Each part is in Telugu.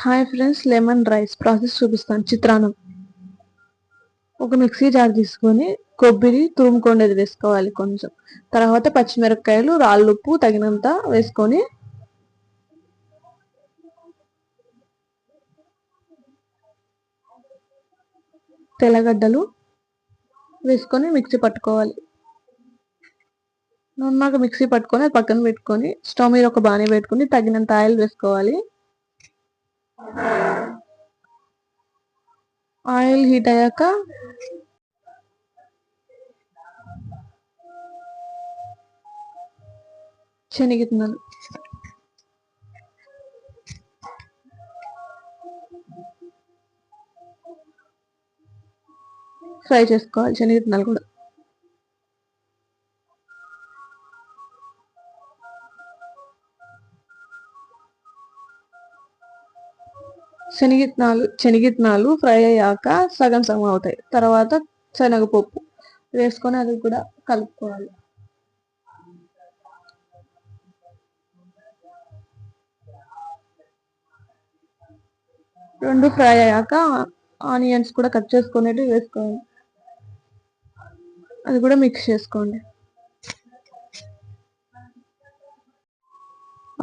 Hi friends, lemon rice process చూపిస్తాను. చిత్రాన్నం. ఒక మిక్సీ జార్ తీసుకొని కొబ్బరి తురుముకొండేది వేసుకోవాలి కొంచెం. తర్వాత పచ్చిమిరపకాయలు, రాళ్ళుప్పు తగినంత వేసుకొని తెల్లగడ్డలు వేసుకొని మిక్సీ పట్టుకోవాలి. నున్నగా మిక్సీ పట్టుకొని అది పక్కన పెట్టుకొని స్టవ్ మీద ఒక బాణీ పెట్టుకొని తగినంత ఆయిల్ వేసుకోవాలి. ఆయిల్ హీట్ అయ్యాక శనగిత్తనాలు ఫ్రై చేసుకోవాలి. శనగిత్తనాలు కూడా శనగిత్తనాలు ఫ్రై అయ్యాక సగం సగం అవుతాయి. తర్వాత శనగపప్పు వేసుకొని అది కూడా కలుపుకోవాలి. రెండు ఫ్రై అయ్యాక ఆనియన్స్ కూడా కట్ చేసుకునేవి వేసుకోవాలి. అది కూడా మిక్స్ చేసుకోండి.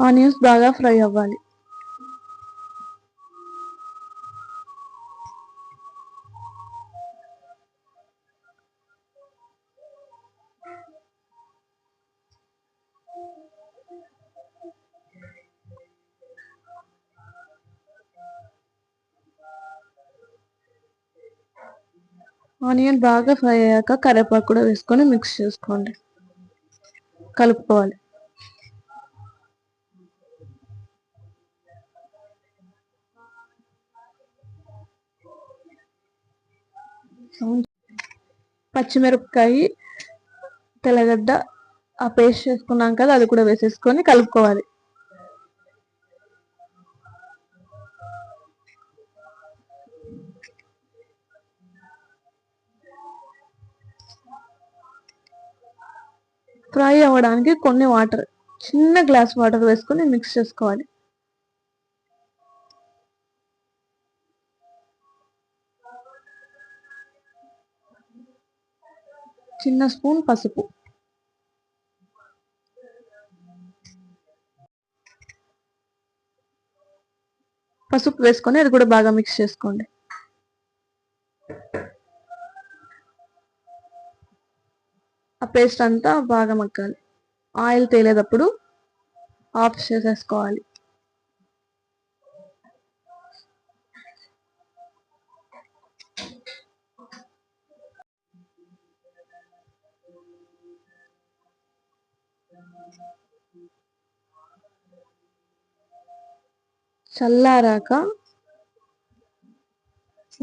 ఆనియన్స్ బాగా ఫ్రై అవ్వాలి. ఆనియన్ బాగా ఫ్రై అయ్యాక కరివేపాకు కూడా వేసుకొని మిక్స్ చేసుకోండి, కలుపుకోవాలి. పచ్చిమిరపకాయ, తెల్లగడ్డ ఆ పేస్ట్ చేసుకున్నాం కదా, అది కూడా వేసేసుకొని కలుపుకోవాలి. ఫ్రై అవ్వడానికి కొన్ని వాటర్, చిన్న గ్లాస్ వాటర్ వేసుకొని మిక్స్ చేసుకోవాలి. చిన్న స్పూన్ పసుపు, వేసుకొని అది కూడా బాగా మిక్స్ చేసుకోండి. ఆ పేస్ట్ అంతా బాగా మగ్గాలి. ఆయిల్ తేలేటప్పుడు ఆఫ్ చేసేసుకోవాలి. చల్లారాక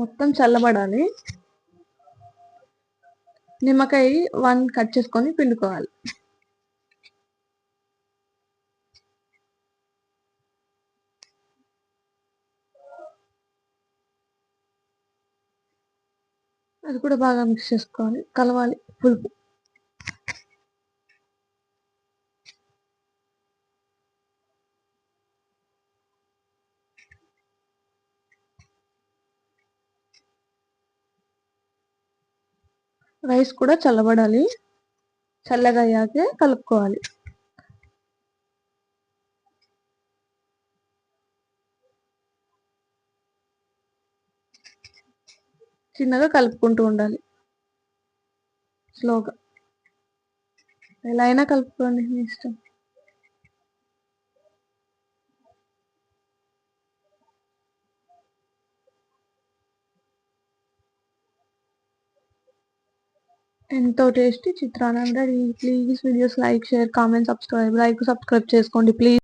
మొత్తం చల్లబడాలి. నిమ్మకాయ 1 కట్ చేసుకొని పిండుకోవాలి. అది కూడా బాగా మిక్స్ చేసుకోవాలి, కలవాలి. పులుపు రైస్ కూడా చల్లబడాలి. చల్లగా అయ్యాకే కలుపుకోవాలి. చిన్నగా కలుపుకుంటూ ఉండాలి, స్లోగా. ఎలా అయినా కలుపుకోండి, మీ ఇష్టం. ఎంతో టేస్టీ చిత్రాన్నం ready. Please videos like, share, comment, subscribe చేసుకోండి ప్లీజ్.